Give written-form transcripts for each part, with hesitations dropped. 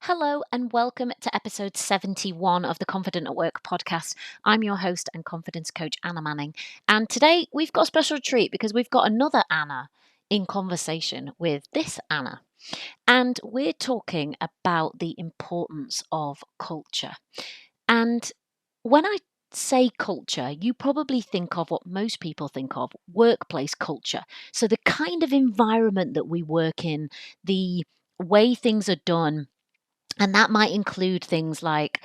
Hello and welcome to episode 71 of the Confident at Work podcast. I'm your host and confidence coach, Anna Manning. And today we've got a special treat because we've got another Anna in conversation with this Anna. And we're talking about the importance of culture. And when I say culture, you probably think of what most people think of workplace culture. So the kind of environment that we work in, the way things are done, and that might include things like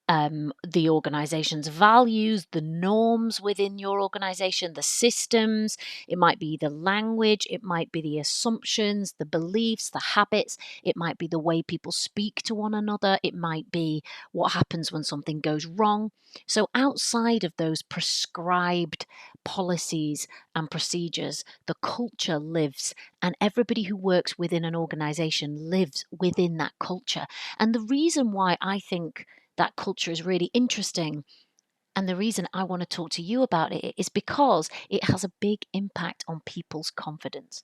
the organization's values, the norms within your organization, the systems. It might be the language, it might be the assumptions, the beliefs, the habits. It might be the way people speak to one another. It might be what happens when something goes wrong. So, outside of those prescribed policies and procedures, the culture lives, and everybody who works within an organization lives within that culture. And the reason why I think that culture is really interesting and the reason I want to talk to you about it is because it has a big impact on people's confidence.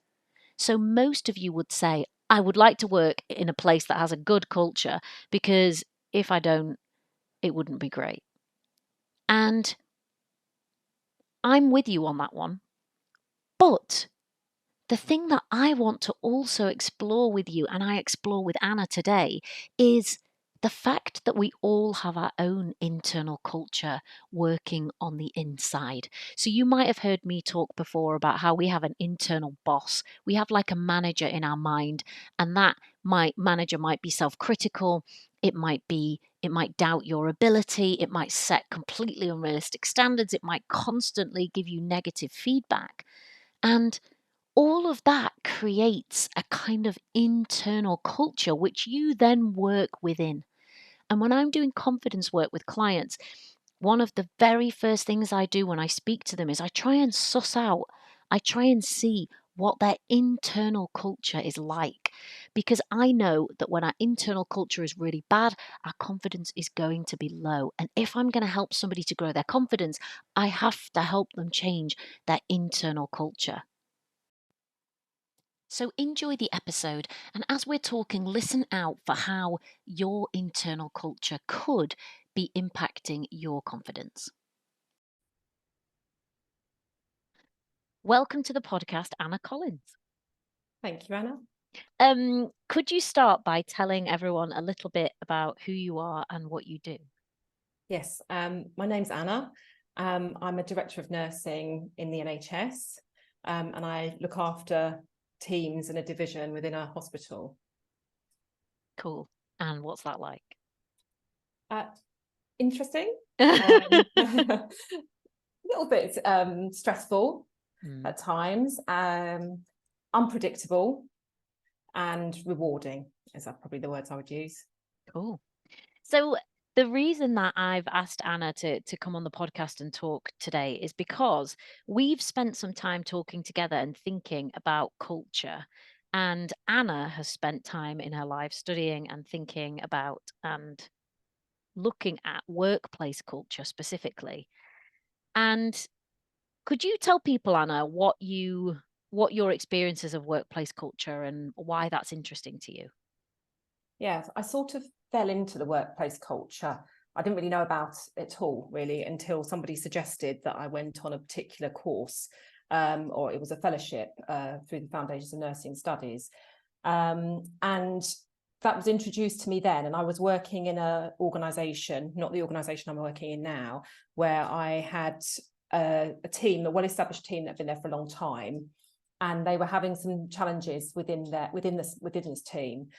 So, most of you would say, I would like to work in a place that has a good culture because if I don't, it wouldn't be great. And I'm with you on that one. But the thing that I want to also explore with you, and I explore with Anna today, is the fact that we all have our own internal culture working on the inside. So, you might have heard me talk before about how we have an internal boss. We have like a manager in our mind, and that manager might be self critical. It might doubt your ability. It might set completely unrealistic standards. It might constantly give you negative feedback. And all of that creates a kind of internal culture which you then work within. And when I'm doing confidence work with clients, one of the very first things I do when I speak to them is I try and suss out, I try and see what their internal culture is like. Because I know that when our internal culture is really bad, our confidence is going to be low. And if I'm going to help somebody to grow their confidence, I have to help them change their internal culture. So enjoy the episode, and as we're talking, listen out for how your internal culture could be impacting your confidence. Welcome to the podcast, Anna Collins. Thank you, Anna. Could you start by telling everyone a little bit about who you are and what you do? Yes, my name's Anna. I'm a director of nursing in the NHS, and I look after teams in a division within a hospital. Cool. And what's that like? Interesting. A little bit stressful at times, unpredictable, and rewarding, is that probably the words I would use. Cool. So the reason that I've asked Anna to come on the podcast and talk today is because we've spent some time talking together and thinking about culture. And Anna has spent time in her life studying and thinking about and looking at workplace culture specifically. And could you tell people, Anna, what your experiences of workplace culture and why that's interesting to you? Yeah, I sort of fell into the workplace culture. I didn't really know about it at all, really, until somebody suggested that I went on a particular course, or it was a fellowship through the Foundations of Nursing Studies. And that was introduced to me then. And I was working in an organisation, not the organisation I'm working in now, where I had a team, a well-established team that had been there for a long time. And they were having some challenges within this team.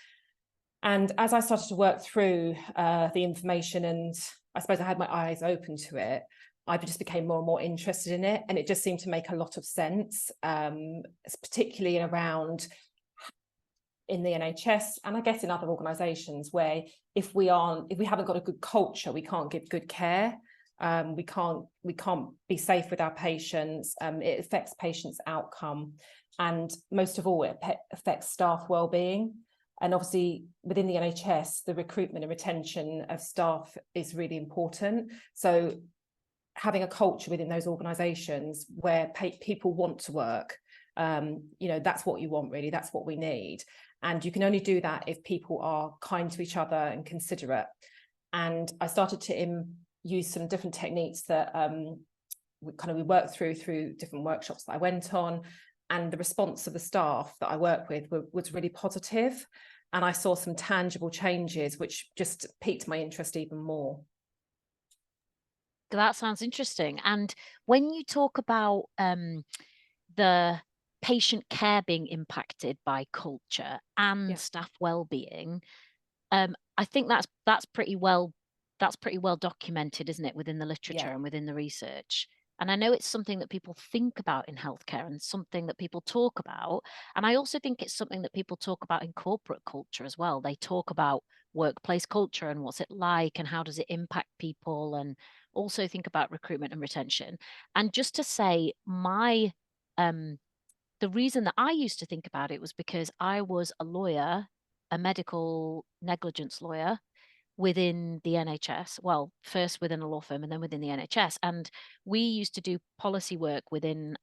And as I started to work through the information, and I suppose I had my eyes open to it, I just became more and more interested in it. And it just seemed to make a lot of sense, particularly around in the NHS, and I guess in other organisations, where if we haven't got a good culture, we can't give good care. We can't be safe with our patients. It affects patients' outcome, and most of all, it affects staff wellbeing. And obviously, within the NHS, the recruitment and retention of staff is really important. So, having a culture within those organisations where people want to work, that's what you want, really. That's what we need. And you can only do that if people are kind to each other and considerate. And I started to use some different techniques that we worked through different workshops that I went on. And the response of the staff that I work with was really positive. And I saw some tangible changes, which just piqued my interest even more. That sounds interesting. And when you talk about the patient care being impacted by culture and Yeah, staff well-being, I think that's pretty well documented, isn't it, within the literature yeah, and within the research. And I know it's something that people think about in healthcare and something that people talk about. And I also think it's something that people talk about in corporate culture as well. They talk about workplace culture and what's it like and how does it impact people, and also think about recruitment and retention. And just to say, um the reason that I used to think about it was because I was a lawyer, a medical negligence lawyer within the NHS. Well, first within a law firm and then within the NHS. And we used to do policy work within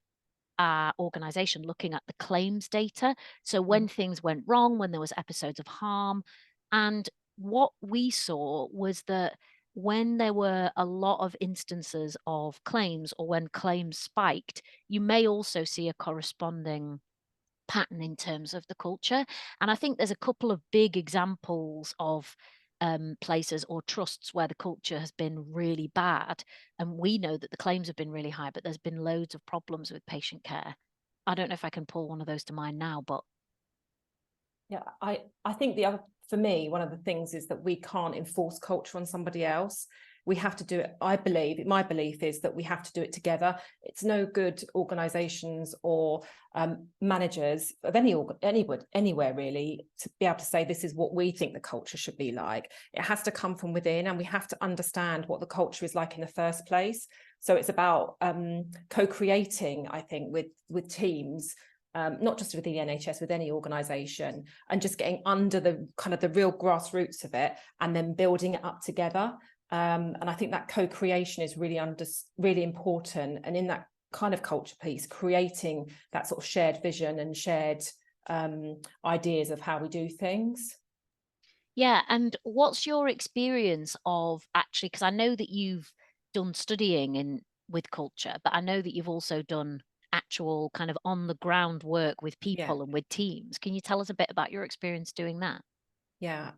our organization looking at the claims data. So when things went wrong, when there was episodes of harm, and what we saw was that when there were a lot of instances of claims or when claims spiked, you may also see a corresponding pattern in terms of the culture. And I think there's a couple of big examples of places or trusts where the culture has been really bad. And we know that the claims have been really high, but there's been loads of problems with patient care. I don't know if I can pull one of those to mind now, but yeah. I think for me, one of the things is that we can't enforce culture on somebody else. We have to do it. My belief is that we have to do it together. It's no good organizations or managers of anywhere really to be able to say this is what we think the culture should be like. It has to come from within, and we have to understand what the culture is like in the first place. So it's about co-creating, I think, with teams, not just with the NHS, with any organisation, and just getting under the kind of the real grassroots of it, and then building it up together. And I think that co-creation is really important. And in that kind of culture piece, creating that sort of shared vision and shared ideas of how we do things. yeah. And what's your experience of actually, because I know that you've done studying in with culture, but I know that you've also done actual kind of on the ground work with Yeah. people and with teams. Can you tell us a bit about your experience doing that? Yeah,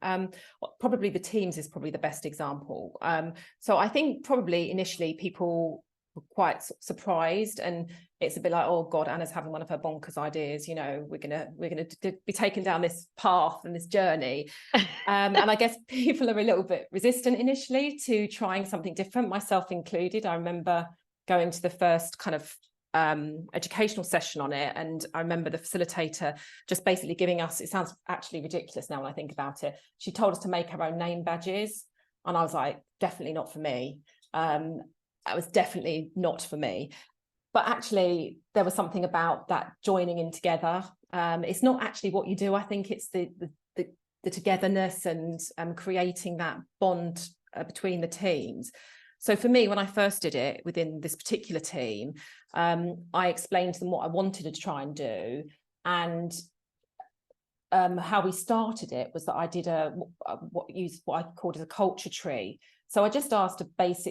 probably the teams is probably the best example. So I think probably initially people were quite surprised, and it's a bit like, oh God, Anna's having one of her bonkers ideas. You know, we're gonna be taken down this path and this journey. And I guess people are a little bit resistant initially to trying something different, myself included. I remember going to the first kind of educational session on it, and I remember the facilitator just basically giving us, it sounds actually ridiculous now when I think about it, she told us to make our own name badges, and I was like, definitely not for me. That was definitely not for me. But actually there was something about that joining in together. It's not actually what you do, I think it's the togetherness and creating that bond between the teams. So for me, when I first did it within this particular team, I explained to them what I wanted to try and do. And how we started it was that I did what I called as a culture tree. So I just asked a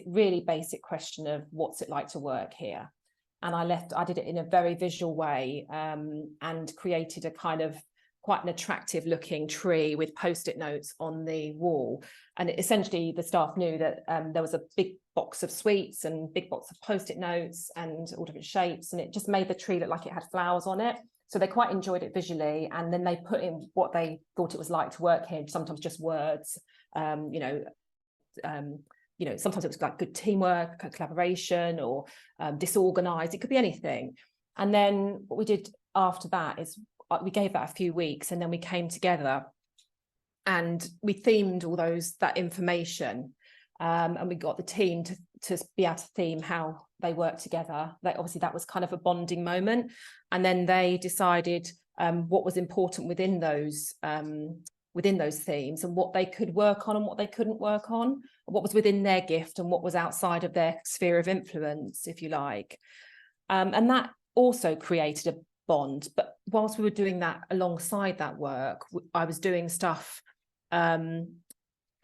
really basic question of what's it like to work here? And I did it in a very visual way, and created a kind of quite an attractive looking tree with post-it notes on the wall. And essentially the staff knew that there was a big box of sweets and big box of post-it notes and all different shapes, and it just made the tree look like it had flowers on it. So they quite enjoyed it visually, and then they put in what they thought it was like to work here, sometimes just words, sometimes it was like good teamwork, collaboration, or disorganized. It could be anything. And then what we did after that is we gave that a few weeks, and then we came together and we themed all that information, and we got the team to be able to theme how they work together. Obviously that was kind of a bonding moment, and then they decided what was important within those themes, and what they could work on and what they couldn't work on, what was within their gift and what was outside of their sphere of influence, if you like. And that also created bond. But whilst we were doing that, alongside that work, I was doing stuff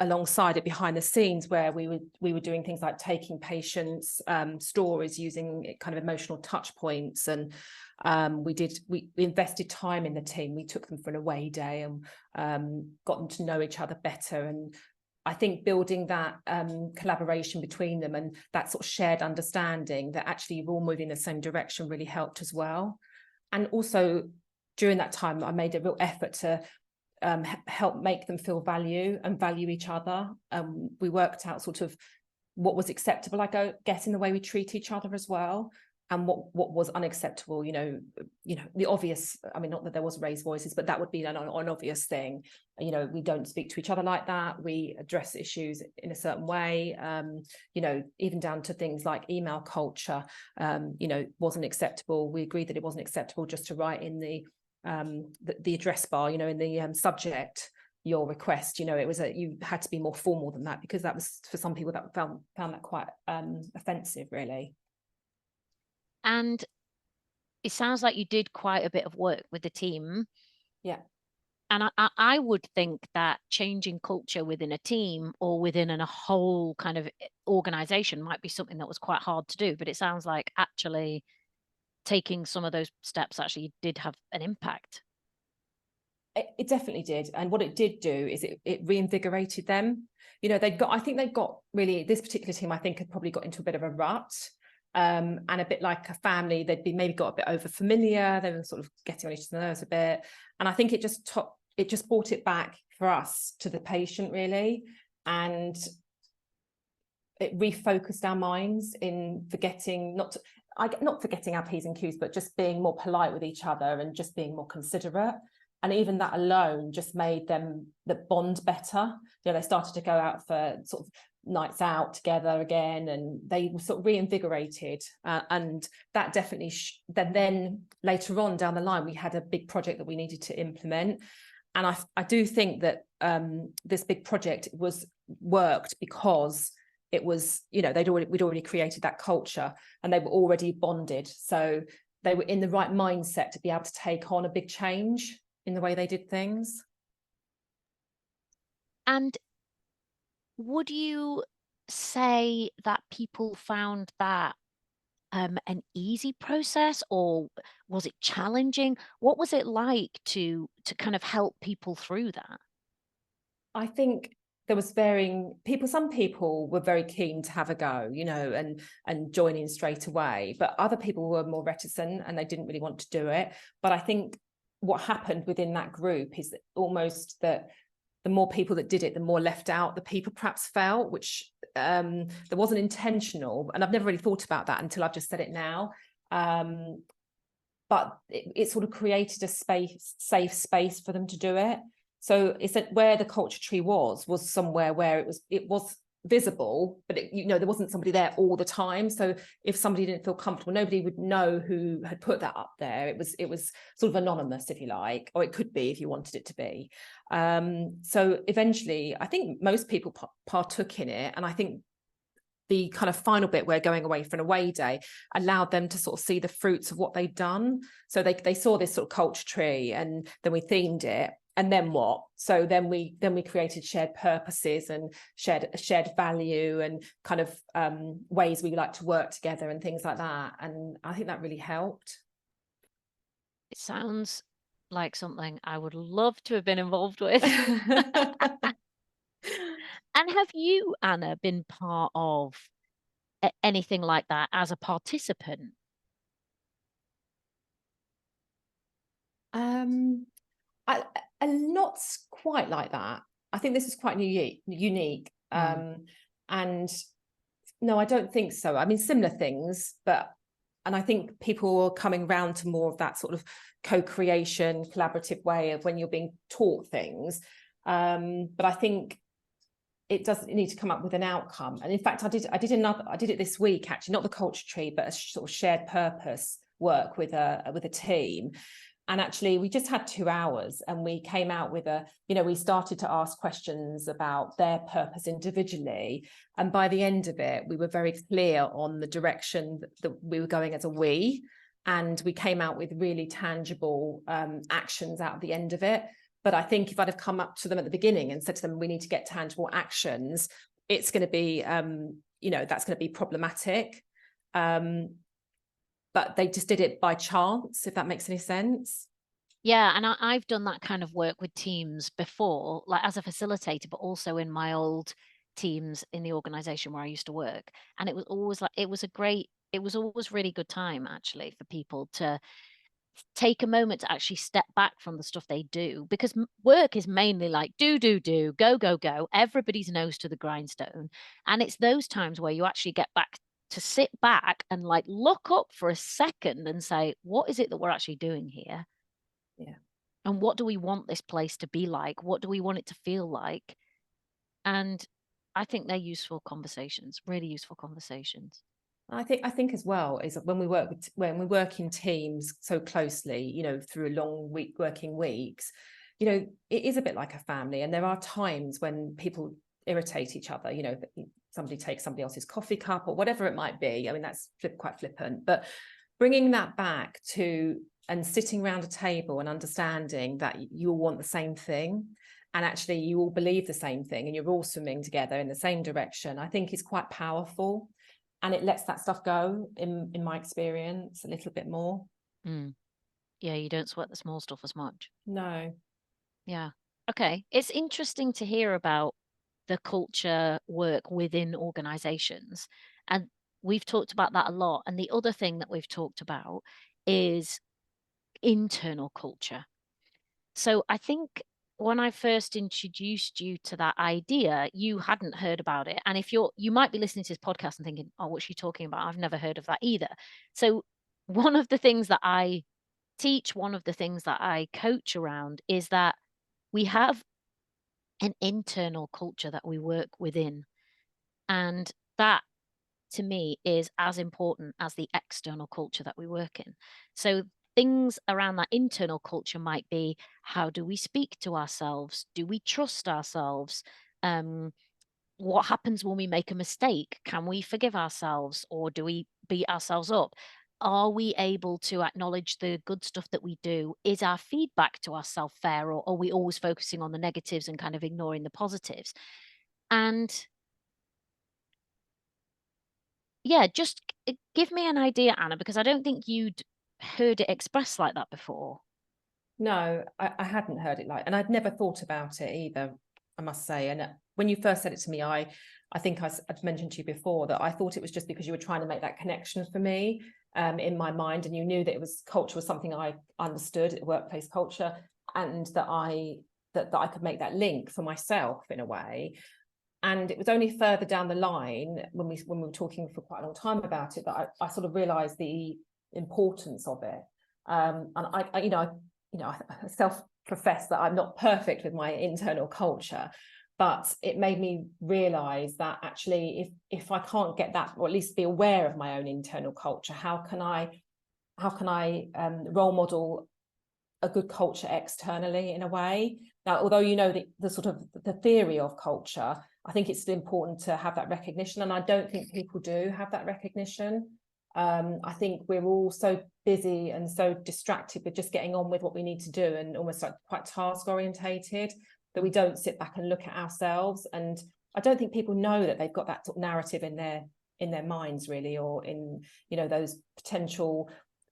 alongside it behind the scenes, where we were doing things like taking patients' stories, using kind of emotional touch points, and we invested time in the team. We took them for an away day and got them to know each other better. And I think building that collaboration between them and that sort of shared understanding that actually we're all moving in the same direction really helped as well. And also during that time, I made a real effort to help make them feel value each other. We worked out sort of what was acceptable, I guess, in the way we treat each other as well, and what was unacceptable. You know, the obvious. I mean, not that there was raised voices, but that would be an obvious thing. You know, we don't speak to each other like that. We address issues in a certain way. You know, even down to things like email culture. You know, wasn't acceptable. We agreed that it wasn't acceptable just to write in the address bar, you know, in the subject, your request. You know, it was you had to be more formal than that, because that was, for some people, that found that quite offensive, really. And it sounds like you did quite a bit of work with the team. Yeah. And I would think that changing culture within a team or within a whole kind of organization might be something that was quite hard to do. But it sounds like actually taking some of those steps actually did have an impact. It definitely did. And what it did do is it reinvigorated them. You know, I think they got really, this particular team, I think, had probably got into a bit of a rut. And a bit like a family, they'd been maybe got a bit over familiar. They were sort of getting on each other's nerves a bit. And I think it just brought it back for us to the patient, really. And it refocused our minds in forgetting, not forgetting our P's and Q's, but just being more polite with each other and just being more considerate. And even that alone just made them the bond better. You know, they started to go out for sort of nights out together again, and they were sort of reinvigorated. And that definitely, then later on down the line, we had a big project that we needed to implement. And I do think that this big project worked because it was, you know, we'd already created that culture, and they were already bonded. So they were in the right mindset to be able to take on a big change in the way they did things. And would you say that people found that an easy process, or was it challenging? What was it like to kind of help people through that? I think there was varying people. Some people were very keen to have a go, you know, and join in straight away. But other people were more reticent and they didn't really want to do it. But I think what happened within that group is that almost that the more people that did it, the more left out the people perhaps felt, which there wasn't intentional. And I've never really thought about that until I've just said it now. But it sort of created a safe space for them to do it. So it's that where the culture tree was somewhere where it was visible, but there wasn't somebody there all the time. So if somebody didn't feel comfortable, nobody would know who had put that up there. It was sort of anonymous, if you like, or it could be if you wanted it to be. So eventually, I think most people partook in it, and I think the kind of final bit where going away for an away day allowed them to sort of see the fruits of what they'd done. So they saw this sort of culture tree, and then we themed it. And then what? So then we created shared purposes and shared value and kind of ways we like to work together and things like that. And I think that really helped. It sounds like something I would love to have been involved with. And have you, Anna, been part of anything like that as a participant? Not quite like that. I think this is quite unique. And no, I don't think so. I mean, similar things, and I think people are coming around to more of that sort of co-creation, collaborative way of when you're being taught things. But I think it doesn't need to come up with an outcome. And in fact, I did it this week, actually, not the culture tree, but a sort of shared purpose work with a team. And actually, we just had 2 hours, and we came out with we started to ask questions about their purpose individually. And by the end of it, we were very clear on the direction that we were going as a we. and we came out with really tangible actions out of the end of it. But I think if I'd have come up to them at the beginning and said to them, we need to get tangible actions, it's going to be, that's going to be problematic. But they just did it by chance, if that makes any sense. Yeah, and I've done that kind of work with teams before, like as a facilitator, but also in my old teams in the organization where I used to work. And it was always like it was always really good time actually for people to take a moment to actually step back from the stuff they do because work is mainly like do, go, go, go. Everybody's nose to the grindstone. And it's those times where you actually get back to sit back and like look up for a second and say, what is it that we're actually doing here? Yeah. And what do we want this place to be like? What do we want it to feel like? And I think they're useful conversations, really useful conversations. I think as well is that when we work in teams so closely, through long working weeks, it is a bit like a family. And there are times when people irritate each other, somebody takes somebody else's coffee cup or whatever it might be. I mean, that's quite flippant, but bringing that back to and sitting around a table and understanding that you all want the same thing, and actually you all believe the same thing and you're all swimming together in the same direction, I think is quite powerful. And it lets that stuff go, in my experience, a little bit more. Mm. Yeah, you don't sweat the small stuff as much. No. Yeah. Okay. It's interesting to hear about the culture work within organizations. And we've talked about that a lot. And the other thing that we've talked about is internal culture. So I think when I first introduced you to that idea, you hadn't heard about it. And if you might be listening to this podcast and thinking, oh, what's she talking about? I've never heard of that either. So one of the things that I teach, one of the things that I coach around is that we have an internal culture that we work within. And that to me is as important as the external culture that we work in. So things around that internal culture might be, how do we speak to ourselves? Do we trust ourselves? Um, what happens when we make a mistake? Can we forgive ourselves or do we beat ourselves up? Are we able to acknowledge the good stuff that we do? Is our feedback to ourselves fair, or are we always focusing on the negatives and kind of ignoring the positives? And yeah, just give me an idea, Anna, because I don't think you'd heard it expressed like that before. No, I hadn't heard it and I'd never thought about it either, I must say. And when you first said it to me, I think I'd mentioned to you before that I thought it was just because you were trying to make that connection for me, in my mind, and you knew that culture was something I understood, workplace culture, and that I could make that link for myself in a way. And it was only further down the line when we were talking for quite a long time about it that I sort of realized the importance of it. And I self-profess that I'm not perfect with my internal culture, but it made me realize that actually if I can't get that, or at least be aware of my own internal culture, how can I role model a good culture externally in a way. Now, although the sort of the theory of culture, I think it's important to have that recognition, and I don't think people do have that recognition. I think we're all so busy and so distracted with just getting on with what we need to do, and almost like quite task orientated, that we don't sit back and look at ourselves. And I don't think people know that they've got that sort of narrative in their minds, really, or in those potential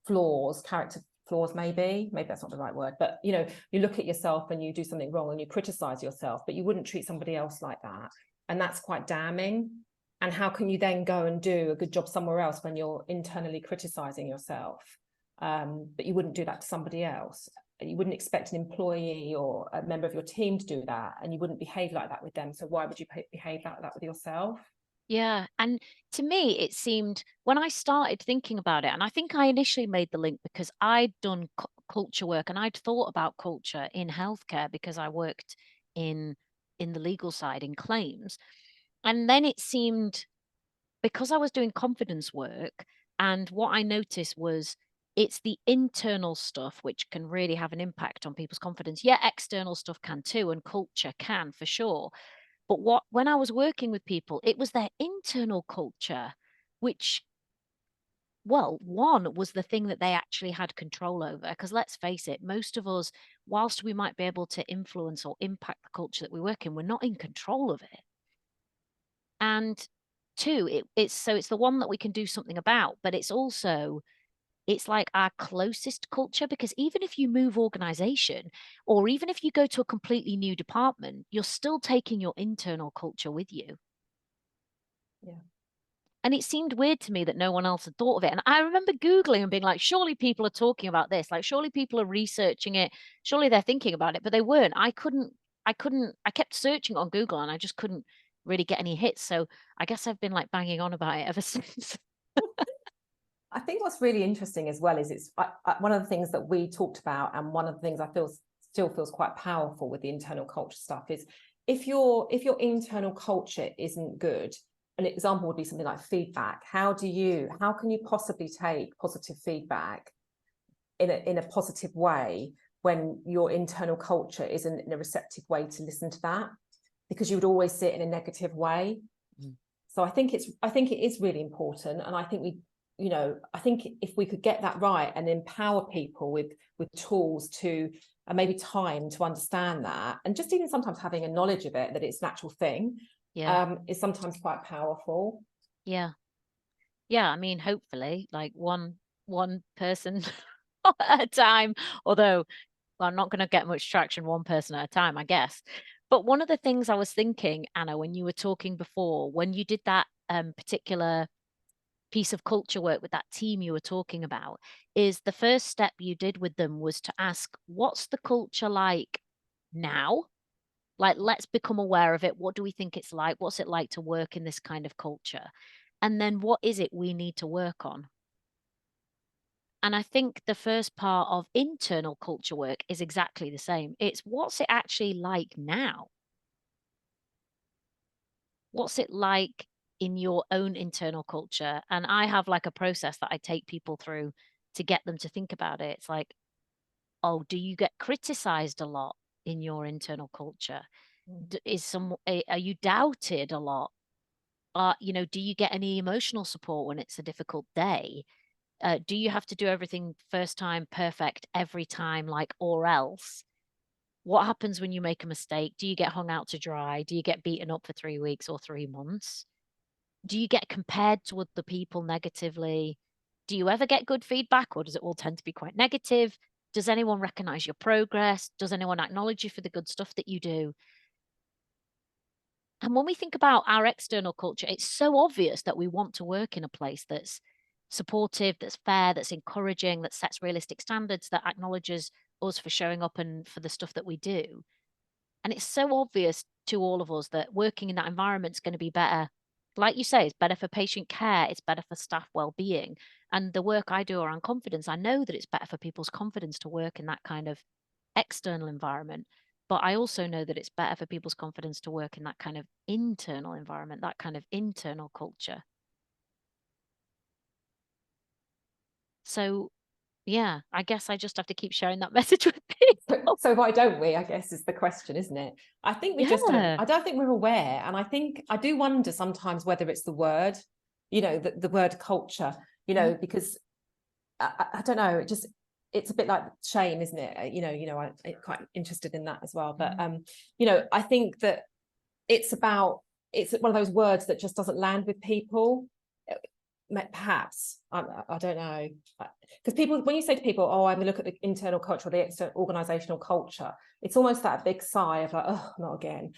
character flaws, maybe that's not the right word, but you look at yourself and you do something wrong and you criticize yourself, but you wouldn't treat somebody else like that, and that's quite damning. And how can you then go and do a good job somewhere else when you're internally criticizing yourself, but you wouldn't do that to somebody else? You wouldn't expect an employee or a member of your team to do that, and you wouldn't behave like that with them, so why would you behave like that with yourself? Yeah, and to me, it seemed when I started thinking about it, and I think I initially made the link because I'd done culture work and I'd thought about culture in healthcare because I worked in in the legal side in claims. And then it seemed because I was doing confidence work, and what I noticed was it's the internal stuff which can really have an impact on people's confidence. Yeah, external stuff can too, and culture can for sure. But when I was working with people, it was their internal culture, which well, one was the thing that they actually had control over. Because let's face it, most of us, whilst we might be able to influence or impact the culture that we work in, we're not in control of it. And two, it's the one that we can do something about, but it's like our closest culture, because even if you move organization, or even if you go to a completely new department, you're still taking your internal culture with you. Yeah. And it seemed weird to me that no one else had thought of it. And I remember Googling and being like, surely people are talking about this. Like, surely people are researching it. Surely they're thinking about it, but they weren't. I kept searching on Google and I just couldn't really get any hits. So I guess I've been like banging on about it ever since. I think what's really interesting as well is one of the things that we talked about, and one of the things I feel still feels quite powerful with the internal culture stuff is if your internal culture isn't good, an example would be something like feedback. How can you possibly take positive feedback in a positive way when your internal culture isn't in a receptive way to listen to that? Because you would always see it in a negative way. Mm. So I think it is really important, and I think I think if we could get that right and empower people with tools to and maybe time to understand that, and just even sometimes having a knowledge of it, that it's an actual thing, Yeah. is sometimes quite powerful. Yeah. Yeah. I mean, hopefully, like one person at a time. Although, well, I'm not going to get much traction one person at a time, I guess. But one of the things I was thinking, Anna, when you were talking before, when you did that particular piece of culture work with that team you were talking about, is the first step you did with them was to ask, what's the culture like now? Like, let's become aware of it. What do we think it's like? What's it like to work in this kind of culture? And then what is it we need to work on? And I think the first part of internal culture work is exactly the same. It's what's it actually like now? What's it like in your own internal culture? And I have like a process that I take people through to get them to think about it. It's like, oh, do you get criticized a lot in your internal culture? Are you doubted a lot? Do you get any emotional support when it's a difficult day? Do you have to do everything first time perfect every time, like, or else? What happens when you make a mistake? Do you get hung out to dry? Do you get beaten up for 3 weeks or 3 months? Do you get compared to other people negatively? Do you ever get good feedback, or does it all tend to be quite negative? Does anyone recognize your progress? Does anyone acknowledge you for the good stuff that you do? And when we think about our external culture, it's so obvious that we want to work in a place that's supportive, that's fair, that's encouraging, that sets realistic standards, that acknowledges us for showing up and for the stuff that we do. And it's so obvious to all of us that working in that environment is going to be better. Like you say, it's better for patient care, it's better for staff well-being. And the work I do around confidence, I know that it's better for people's confidence to work in that kind of external environment. But I also know that it's better for people's confidence to work in that kind of internal environment, that kind of internal culture. So, yeah, I guess I just have to keep sharing that message with people. So why don't we, I guess, is the question, isn't it? I think we just don't, Yeah. I don't think we're aware. And I do wonder sometimes whether it's the word, the word culture, Mhm. because I don't know, it's a bit like shame, isn't it? I'm quite interested in that as well. But Mhm. I think that it's it's one of those words that just doesn't land with people. Perhaps I don't know, because people, when you say to people, oh, I'm gonna look at the internal culture or the external organizational culture, it's almost that big sigh of like, oh, not again.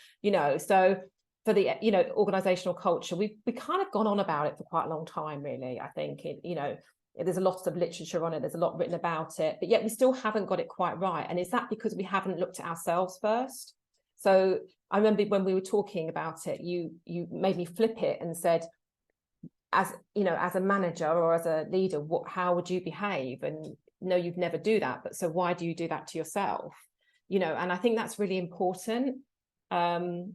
So for the organizational culture, we kind of gone on about it for quite a long time, really. I think there's a lot of literature on it, there's a lot written about it, but yet we still haven't got it quite right. And is that because we haven't looked at ourselves first? So I remember when we were talking about it, you made me flip it and said, as a manager or as a leader, how would you behave? And no, you'd never do that, but so why do you do that to yourself? And I think that's really important. um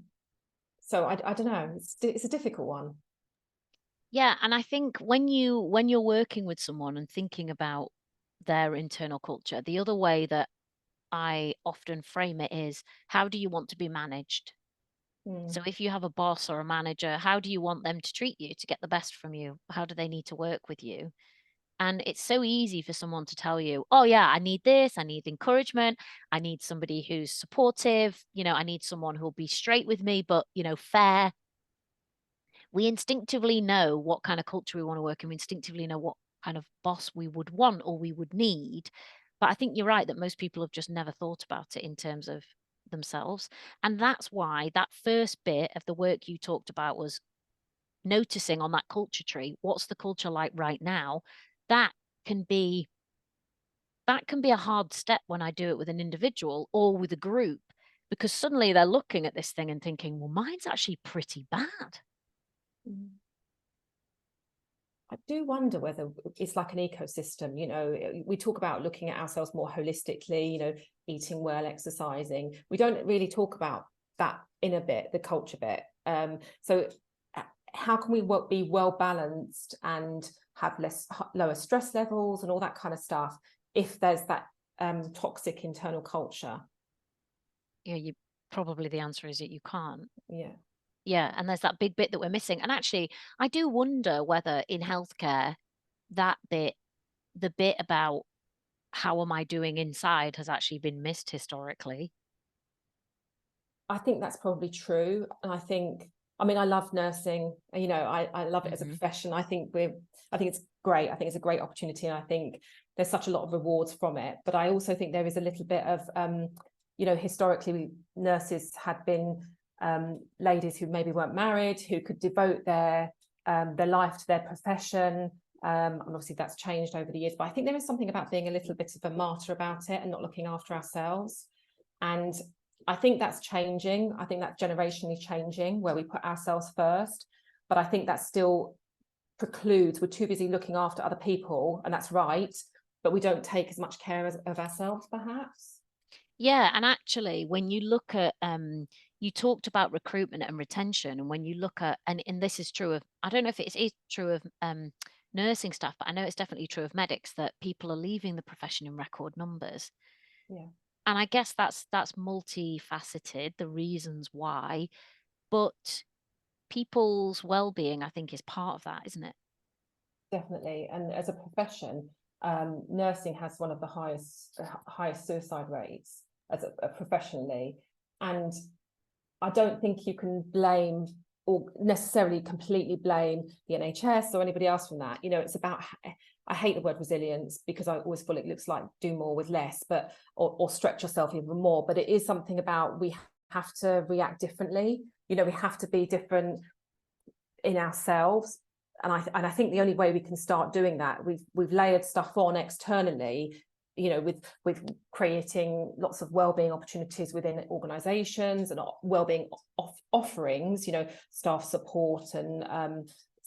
so I don't know, it's a difficult one. Yeah, and I think when you're working with someone and thinking about their internal culture, the other way that I often frame it is, how do you want to be managed? So Mm. if you have a boss or a manager, how do you want them to treat you to get the best from you? How do they need to work with you? And it's so easy for someone to tell you, oh, yeah, I need this. I need encouragement. I need somebody who's supportive. I need someone who'll be straight with me, but, fair. We instinctively know what kind of culture we want to work in. We instinctively know what kind of boss we would want or we would need. But I think you're right that most people have just never thought about it in terms of themselves. And that's why that first bit of the work you talked about was noticing on that culture tree, what's the culture like right now? That can be that can be a hard step when I do it with an individual or with a group, because suddenly they're looking at this thing and thinking, well, mine's actually pretty bad. Mm. I do wonder whether it's like an ecosystem. We talk about looking at ourselves more holistically, eating well, exercising. We don't really talk about that inner bit, the culture bit. So how can we be well balanced and have lower stress levels and all that kind of stuff if there's that toxic internal culture? You probably the answer is that you can't. Yeah. Yeah, and there's that big bit that we're missing. And actually, I do wonder whether in healthcare, that bit, the bit about how am I doing inside has actually been missed historically. I think that's probably true. And I mean, I love nursing, I love it as a Mhm. profession. I think it's great. I think it's a great opportunity. And I think there's such a lot of rewards from it. But I also think there is a little bit of, historically nurses had been ladies who maybe weren't married, who could devote their life to their profession. And obviously that's changed over the years. But I think there is something about being a little bit of a martyr about it and not looking after ourselves. And I think that's changing. I think that's generationally changing, where we put ourselves first. But I think that still precludes, we're too busy looking after other people, and that's right, but we don't take as much care of ourselves, perhaps. Yeah, and actually, when you look at, you talked about recruitment and retention, and when you look at, and this is true of, I don't know if it is true of nursing staff, but I know it's definitely true of medics that people are leaving the profession in record numbers. Yeah, And I guess that's multifaceted, the reasons why, but people's well-being, I think, is part of that, isn't it? definitely. And as a profession, nursing has one of the highest suicide rates professionally. And I don't think you can blame or necessarily completely blame the NHS or anybody else from that. It's about, I hate the word resilience because I always feel it looks like do more with less, but or stretch yourself even more. But it is something about we have to react differently. We have to be different in ourselves. And I think the only way we can start doing that, we've layered stuff on externally, with creating lots of wellbeing opportunities within organizations and wellbeing offerings, staff support and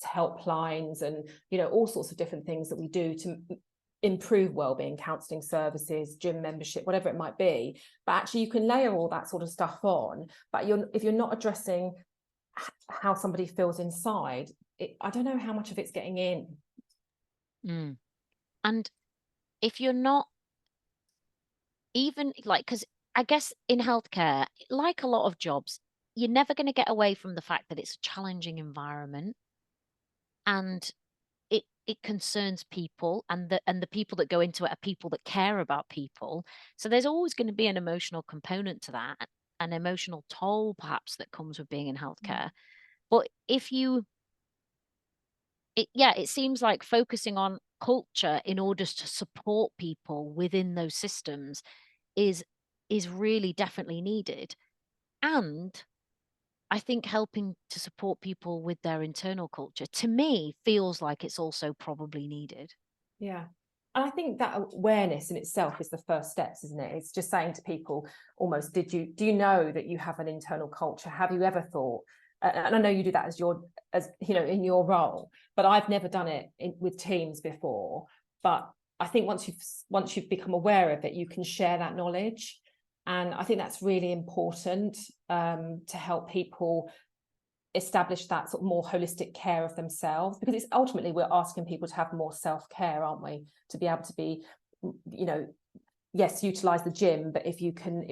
helplines and all sorts of different things that we do to improve wellbeing, counselling services, gym membership, whatever it might be. But actually you can layer all that sort of stuff on, but if you're not addressing how somebody feels inside, I don't know how much of it's getting in. Mm. And if you're not even like, because I guess in healthcare, like a lot of jobs, you're never going to get away from the fact that it's a challenging environment and it concerns people, and the people that go into it are people that care about people. So there's always going to be an emotional component to that, an emotional toll perhaps that comes with being in healthcare. But if you it seems like focusing on culture in order to support people within those systems is is really definitely needed. And I think helping to support people with their internal culture, to me, feels like it's also probably needed. Yeah. And I think that awareness in itself is the first steps, isn't it? It's just saying to people almost, do you know that you have an internal culture? Have you ever thought, and I know you do that as in your role, but I've never done it with teams before. But I think once you've become aware of it, you can share that knowledge. And I think that's really important, to help people establish that sort of more holistic care of themselves, because it's ultimately we're asking people to have more self-care, aren't we, to be able to be, yes, utilize the gym, but if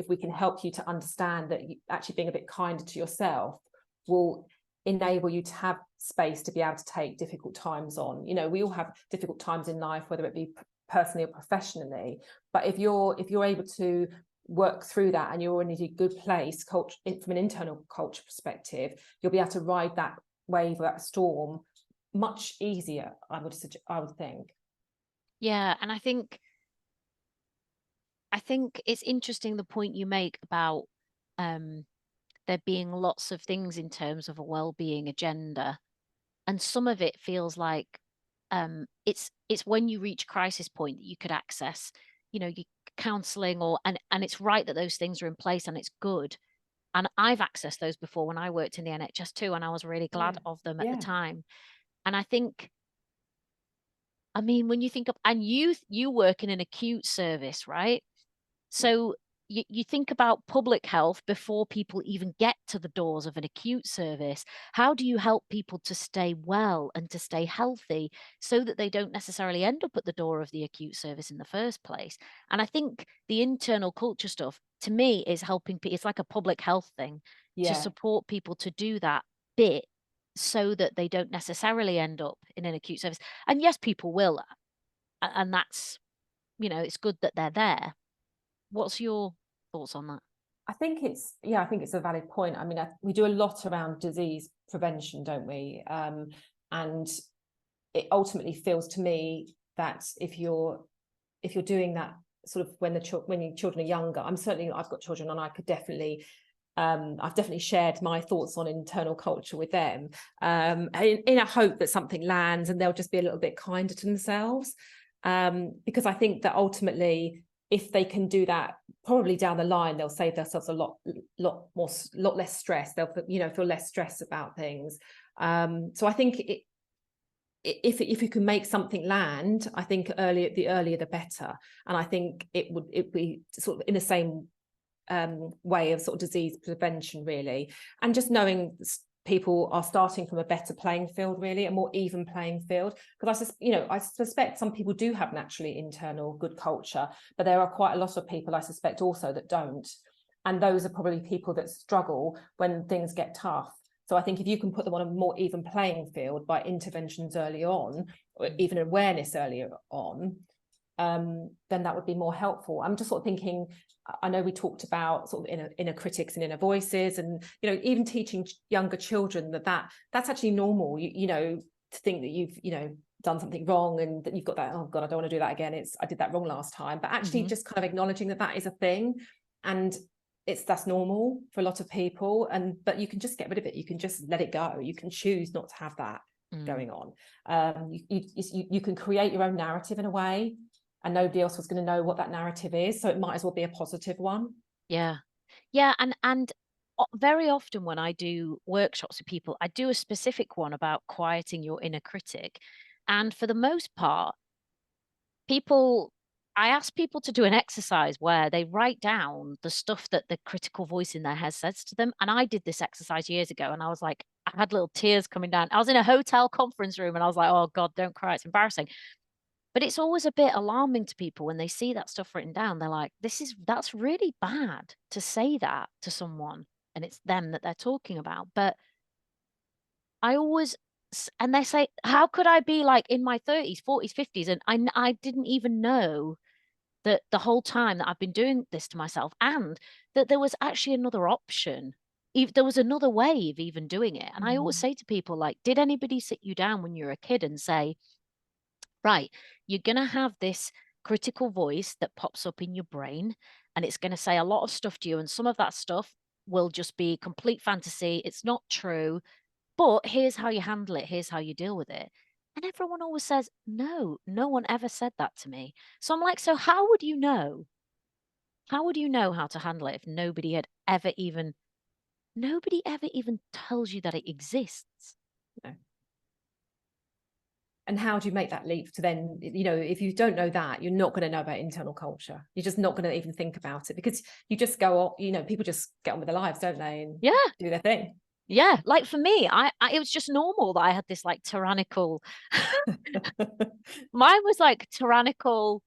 we can help you to understand that actually being a bit kinder to yourself will enable you to have space to be able to take difficult times on. We all have difficult times in life, whether it be personally or professionally, but if you're able to work through that and you're in a good place from an internal culture perspective, you'll be able to ride that wave or that storm much easier, I would think. Yeah, and I think it's interesting the point you make about there being lots of things in terms of a well-being agenda, and some of it feels like it's when you reach crisis point that you could access, you counseling, and it's right that those things are in place and it's good. And I've accessed those before when I worked in the NHS too, and I was really glad of them at the time. And I think, I mean, when you think of, and you work in an acute service, right? So you think about public health before people even get to the doors of an acute service. How do you help people to stay well and to stay healthy so that they don't necessarily end up at the door of the acute service in the first place? And I think the internal culture stuff, to me, is helping people. It's like a public health thing to Yeah, support people to do that bit so that they don't necessarily end up in an acute service. And yes, people will, and that's, it's good that they're there. What's your thoughts on that? I think it's a valid point. I mean, we do a lot around disease prevention, don't we? And it ultimately feels to me that if you're doing that sort of when your children are younger, I've got children, and I could definitely I've definitely shared my thoughts on internal culture with them, in a hope that something lands and they'll just be a little bit kinder to themselves, because I think that ultimately, if they can do that, probably down the line they'll save themselves a lot less stress. They'll feel less stressed about things. So I think if you can make something land, I think the earlier the better. And I think it be sort of in the same way of sort of disease prevention, really, and just knowing people are starting from a better playing field, really, a more even playing field. Because I suspect some people do have naturally internal good culture, but there are quite a lot of people, I suspect, also that don't, and those are probably people that struggle when things get tough. So I think if you can put them on a more even playing field by interventions early on, or even awareness earlier on, then that would be more helpful. I'm just sort of thinking, I know we talked about sort of inner critics and inner voices, and even teaching younger children that's actually normal. To think that you've done something wrong and that you've got that, oh God, I don't want to do that again. I did that wrong last time. But actually, just kind of acknowledging that is a thing, and that's normal for a lot of people. But you can just get rid of it. You can just let it go. You can choose not to have that going on. You can create your own narrative in a way, and nobody else was going to know what that narrative is, so it might as well be a positive one. Yeah, and very often when I do workshops with people, I do a specific one about quieting your inner critic, and for the most part, I ask people to do an exercise where they write down the stuff that the critical voice in their head says to them. And I did this exercise years ago, and I was like, I had little tears coming down. I was in a hotel conference room, and I was like, oh God, don't cry, it's embarrassing. But it's always a bit alarming to people when they see that stuff written down. They're like, that's really bad to say that to someone, and it's them that they're talking about. But I always, and they say, how could I be like in my 30s, 40s, 50s? And I didn't even know that the whole time that I've been doing this to myself, and that there was actually another option. There was another way of even doing it. And I always say to people, like, did anybody sit you down when you were a kid and say, right, you're going to have this critical voice that pops up in your brain, and it's going to say a lot of stuff to you. And some of that stuff will just be complete fantasy. It's not true, but here's how you handle it. Here's how you deal with it. And everyone always says, no, no one ever said that to me. So I'm like, so how would you know? How would you know how to handle it if nobody ever even tells you that it exists? No. And how do you make that leap to then, if you don't know that, you're not going to know about internal culture. You're just not going to even think about it, because you just go on, people just get on with their lives, don't they? And Yeah. do their thing. Yeah. Like for me, it was just normal that I had this like tyrannical, mine was like tyrannical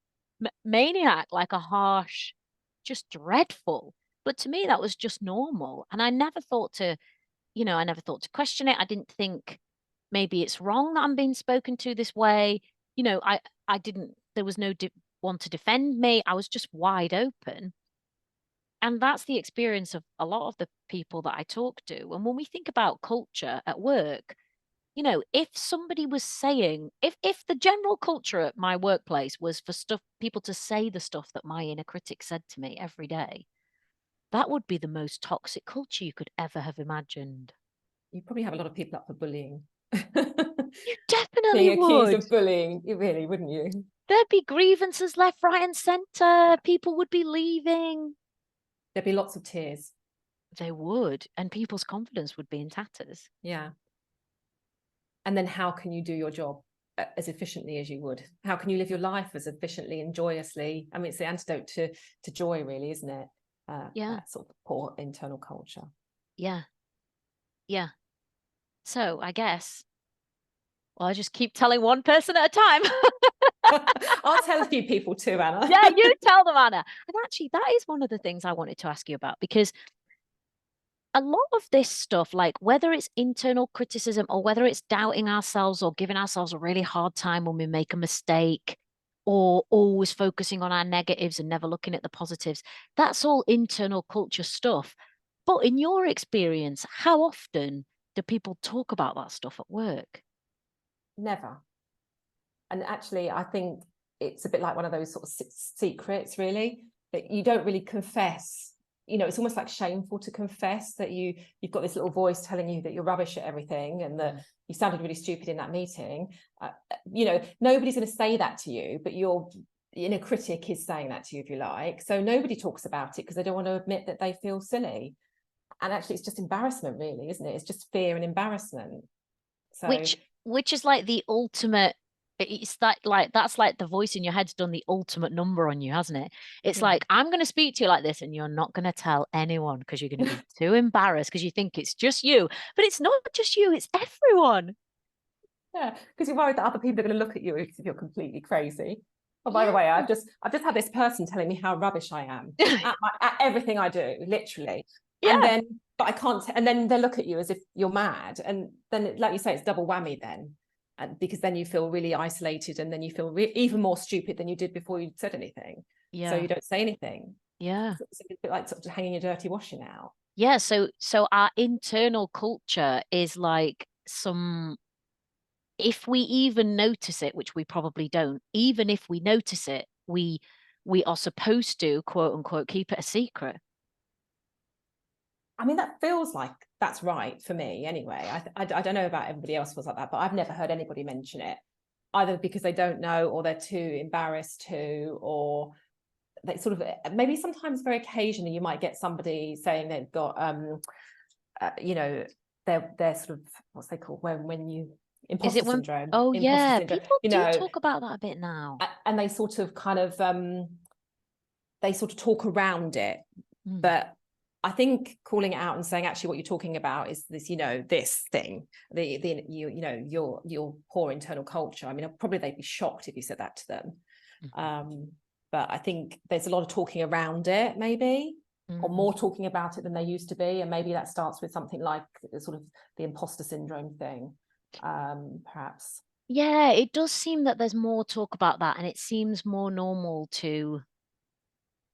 maniac, like a harsh, just dreadful. But to me, that was just normal. And I never thought to I never thought to question it. I didn't think maybe it's wrong that I'm being spoken to this way. I didn't, there was no one to defend me. I was just wide open. And that's the experience of a lot of the people that I talk to. And when we think about culture at work, if somebody was saying, if the general culture at my workplace was for people to say the stuff that my inner critic said to me every day, that would be the most toxic culture you could ever have imagined. You probably have a lot of people up for bullying. You definitely Being accused would. of bullying, you really, wouldn't you? There'd be grievances left, right, and center. People would be leaving. There'd be lots of tears. They would, and people's confidence would be in tatters. Yeah. And then how can you do your job as efficiently as you would? How can you live your life as efficiently and joyously? I mean, it's the antidote to joy, really, isn't it? Yeah, That sort of poor internal culture. yeah, yeah. So I guess, well, I just keep telling one person at a time. I'll tell a few people too, Anna. Yeah, you tell them, Anna. And actually, that is one of the things I wanted to ask you about, because a lot of this stuff, like whether it's internal criticism or whether it's doubting ourselves or giving ourselves a really hard time when we make a mistake, or always focusing on our negatives and never looking at the positives, that's all internal culture stuff. But in your experience, how often do people talk about that stuff at work? Never. And actually, I think it's a bit like one of those sort of secrets, really, that you don't really confess. It's almost like shameful to confess that you've got this little voice telling you that you're rubbish at everything and that you sounded really stupid in that meeting. Nobody's going to say that to you, but your inner critic is saying that to you, if you like. So nobody talks about it because they don't want to admit that they feel silly. And actually, it's just embarrassment, really, isn't it? It's just fear and embarrassment. So Which is like the ultimate. It's that, like, that's like the voice in your head's done the ultimate number on you, hasn't it? It's yeah. like, I'm going to speak to you like this and you're not going to tell anyone because you're going to be too embarrassed because you think it's just you. But it's not just you, it's everyone. Yeah, because you're worried that other people are going to look at you if you're completely crazy. Oh, by the Yeah. way, I've just had this person telling me how rubbish I am at everything I do, literally. And Yeah. then, but I can't. And then they look at you as if you're mad. And then, like you say, it's double whammy then, and because then you feel really isolated, and then you feel even more stupid than you did before you said anything. So Yeah. you don't say anything. Yeah. It's a bit like sort of hanging your dirty washing out. Yeah. So our internal culture is like if we even notice it, which we probably don't, even if we notice it, we are supposed to, quote unquote, keep it a secret. I mean, that feels like that's right for me anyway. I don't know about everybody else feels like that, but I've never heard anybody mention it, either because they don't know or they're too embarrassed to, or they sort of, maybe sometimes very occasionally you might get somebody saying they've got, they're sort of, what's they call when you, Is imposter it when, syndrome, oh imposter yeah, syndrome, people do talk about that a bit now. and they sort of kind of, they sort of talk around it. Mm. But I think calling it out and saying, actually, what you're talking about is this, this thing, your poor internal culture. I mean, probably they'd be shocked if you said that to them. Mm-hmm. But I think there's a lot of talking around it, maybe, or Mm-hmm. more talking about it than there used to be. And maybe that starts with something like sort of the imposter syndrome thing, perhaps. Yeah, it does seem that there's more talk about that, and it seems more normal to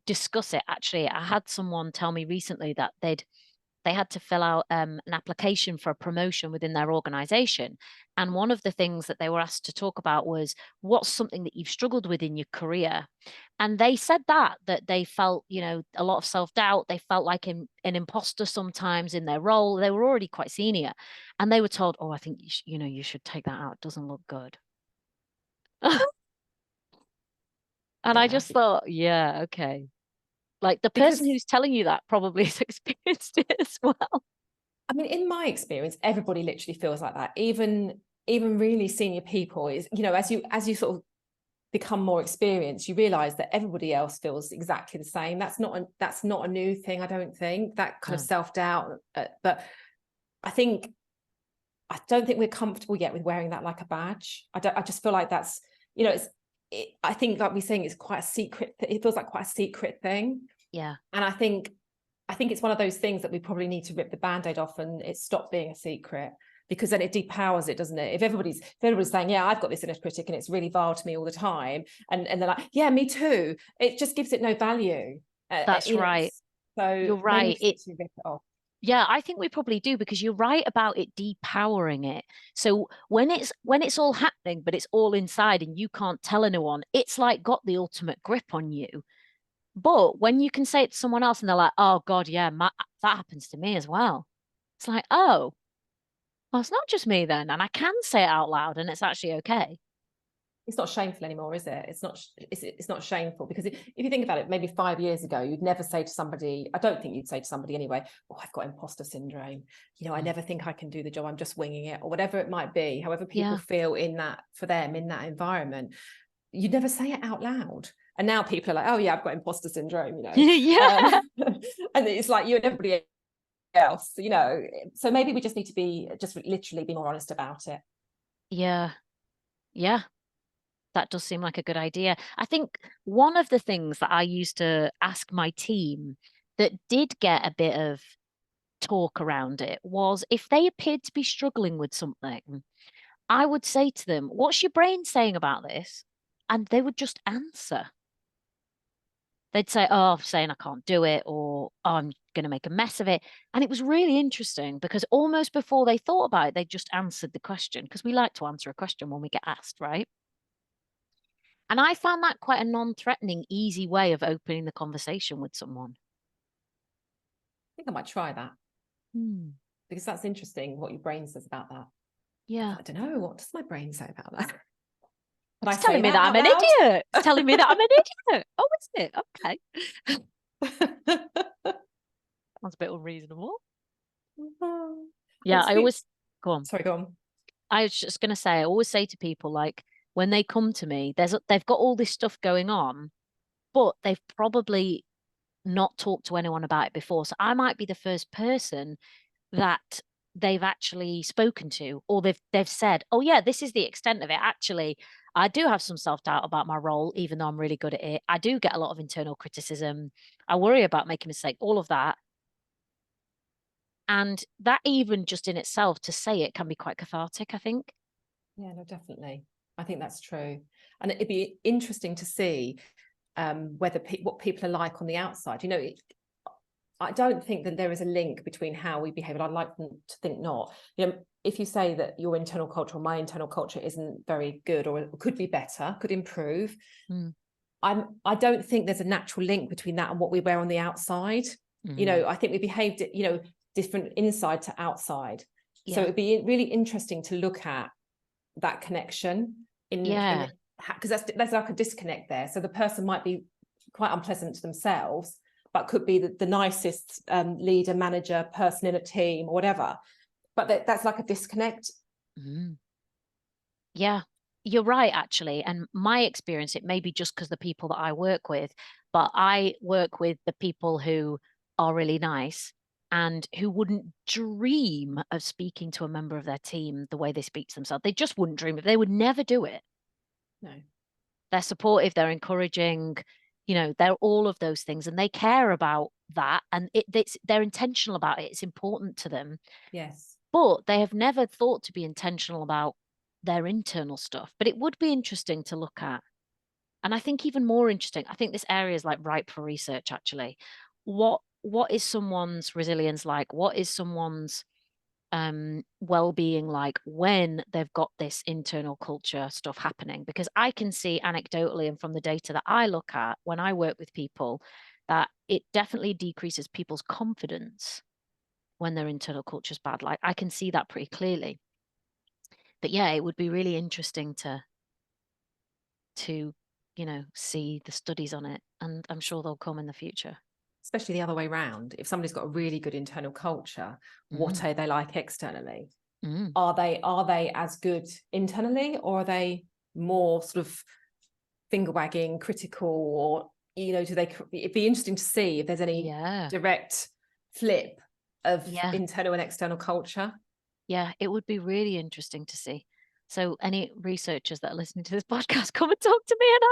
discuss it. Actually, I had someone tell me recently that they had to fill out an application for a promotion within their organization. And one of the things that they were asked to talk about was, what's something that you've struggled with in your career? And they said that they felt, a lot of self-doubt. They felt like an imposter sometimes in their role. They were already quite senior. And they were told, oh, I think you should take that out. It doesn't look good. And I Yeah, just thought, yeah, okay. Like the person because who's telling you that probably has experienced it as well. I mean, in my experience, everybody literally feels like that. Even really senior people is, as you sort of become more experienced, you realize that everybody else feels exactly the same. That's not a new thing, I don't think, that kind of self-doubt. But I don't think we're comfortable yet with wearing that like a badge. I just feel like that's, I think, like we're saying, it's quite a secret. It feels like quite a secret thing. Yeah. And I think I think it's one of those things that we probably need to rip the Band-Aid off and it stop being a secret, because then it depowers it, doesn't it? If everybody's saying, yeah, I've got this inner critic and it's really vile to me all the time, and they're like, yeah, me too, it just gives it no value. That's right. So You're maybe we right. just need to rip it off. Yeah, I think we probably do, because you're right about it depowering it. So when it's all happening, but it's all inside and you can't tell anyone, it's like got the ultimate grip on you. But when you can say it to someone else and they're like, "Oh God, yeah, that happens to me as well." It's like, "Oh, well, it's not just me then," and I can say it out loud, and it's actually okay. It's not shameful anymore, is it? It's not shameful, because if you think about it, maybe 5 years ago, you'd never say to somebody, I don't think you'd say to somebody anyway, oh, I've got imposter syndrome. I never think I can do the job. I'm just winging it, or whatever it might be, however people Yeah. feel in that, for them, in that environment. You'd never say it out loud. And now people are like, oh yeah, I've got imposter syndrome, Yeah. and it's like you and everybody else, so maybe we just need to be just literally be more honest about it. Yeah. Yeah. That does seem like a good idea. I think one of the things that I used to ask my team that did get a bit of talk around it was, if they appeared to be struggling with something, I would say to them, "What's your brain saying about this?" And they would just answer. They'd say, "Oh, I'm saying I can't do it," or, "Oh, I'm going to make a mess of it." And it was really interesting, because almost before they thought about it, they just answered the question, because we like to answer a question when we get asked, right? And I found that quite a non-threatening, easy way of opening the conversation with someone. I think I might try that, Hmm. because that's interesting what your brain says about that. Yeah. I don't know, what does my brain say about that? Can I It's say telling me that that I'm out an loud? idiot. It's telling me that I'm an idiot. Oh, is it? Okay. Sounds a bit unreasonable. Yeah, It's I been... always go on. Sorry, go on. I was just gonna say, I always say to people, like, when they come to me, they've got all this stuff going on, but they've probably not talked to anyone about it before. So I might be the first person that they've actually spoken to, or they've said, "Oh yeah, this is the extent of it. Actually, I do have some self-doubt about my role, even though I'm really good at it. I do get a lot of internal criticism. I worry about making mistakes, all of that." And that, even just in itself, to say it can be quite cathartic, I think. Yeah, no, definitely. I think that's true. And it'd be interesting to see whether what people are like on the outside. I don't think that there is a link between how we behave, and I'd like them to think not. If you say that your internal culture or my internal culture isn't very good, or could be better, could improve, Mm. I don't think there's a natural link between that and what we wear on the outside. Mm. I think we behaved, different inside to outside. So Yeah. it'd be really interesting to look at that connection in Yeah. because there's like a disconnect there. So the person might be quite unpleasant to themselves, but could be the nicest leader, manager, person in a team or whatever. But that's like a disconnect. Mm. Yeah, you're right, actually. And my experience, it may be just because the people that I work with, but I work with the people who are really nice and who wouldn't dream of speaking to a member of their team the way they speak to themselves. They just wouldn't dream of. They would never do it. No. They're supportive, they're encouraging, they're all of those things, and they care about that, and they're intentional about it. It's important to them, Yes. but they have never thought to be intentional about their internal stuff. But it would be interesting to look at. And I think even more interesting, I think this area is like ripe for research, actually. What is someone's resilience like? What is someone's well-being like when they've got this internal culture stuff happening? Because I can see anecdotally and from the data that I look at when I work with people, that it definitely decreases people's confidence when their internal culture is bad. Like, I can see that pretty clearly. But yeah, it would be really interesting to see the studies on it, and I'm sure they'll come in the future. Especially the other way around. If somebody's got a really good internal culture, what Mm. are they like externally? Mm. Are they as good internally, or are they more sort of finger wagging, critical, or do they? It'd be interesting to see if there's any Yeah. direct flip of Yeah. internal and external culture. Yeah, it would be really interesting to see. So any researchers that are listening to this podcast, come and talk to me and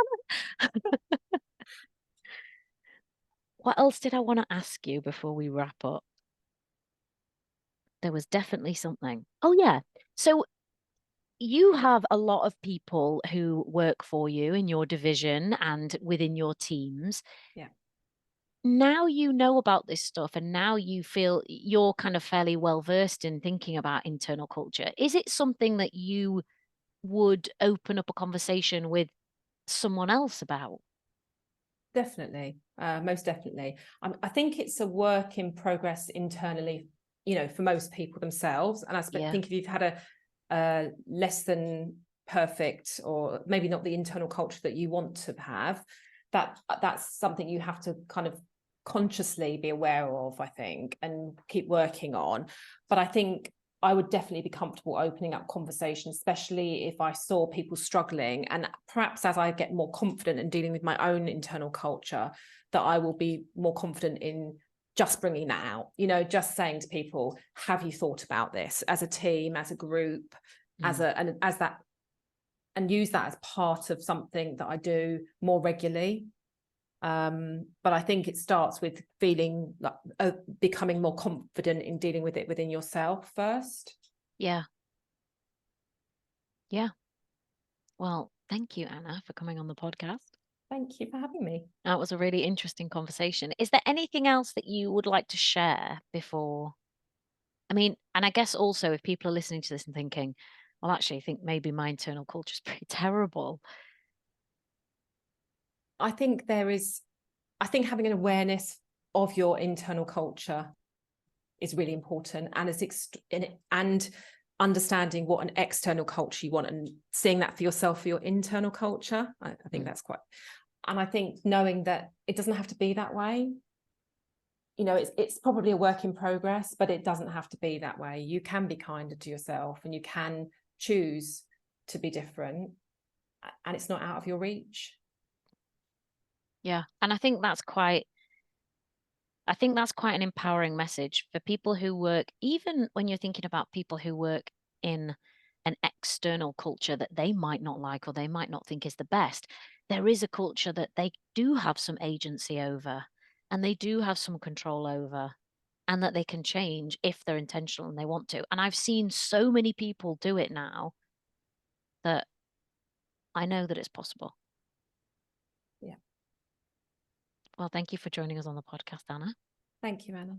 Anna. What else did I want to ask you before we wrap up? There was definitely something. Oh, yeah. So you have a lot of people who work for you in your division and within your teams. Yeah. Now you know about this stuff and now you feel you're kind of fairly well versed in thinking about internal culture. Is it something that you would open up a conversation with someone else about? Definitely, most definitely. I think it's a work in progress internally, for most people themselves. And Yeah. think if you've had a less than perfect, or maybe not the internal culture that you want to have, that's something you have to kind of consciously be aware of, I think, and keep working on. But I think I would definitely be comfortable opening up conversation, especially if I saw people struggling. And perhaps as I get more confident in dealing with my own internal culture, that I will be more confident in just bringing that out, just saying to people, have you thought about this as a team, as a group, Mm. and use that as part of something that I do more regularly. But I think it starts with feeling like becoming more confident in dealing with it within yourself first. Yeah. Yeah. Well, thank you, Anna, for coming on the podcast. Thank you for having me. That was a really interesting conversation. Is there anything else that you would like to share before? I mean, and I guess also if people are listening to this and thinking, well, actually, I think maybe my internal culture is pretty terrible. I think having an awareness of your internal culture is really important, and and understanding what an external culture you want and seeing that for yourself for your internal culture. I think Mm. that's quite, and I think knowing that it doesn't have to be that way. It's probably a work in progress, but it doesn't have to be that way. You can be kinder to yourself and you can choose to be different, and it's not out of your reach. Yeah. And I think that's quite an empowering message for people who work, even when you're thinking about people who work in an external culture that they might not like or they might not think is the best. There is a culture that they do have some agency over and they do have some control over, and that they can change if they're intentional and they want to. And I've seen so many people do it now that I know that it's possible. Yeah. Well, thank you for joining us on the podcast, Anna. Thank you, Anna.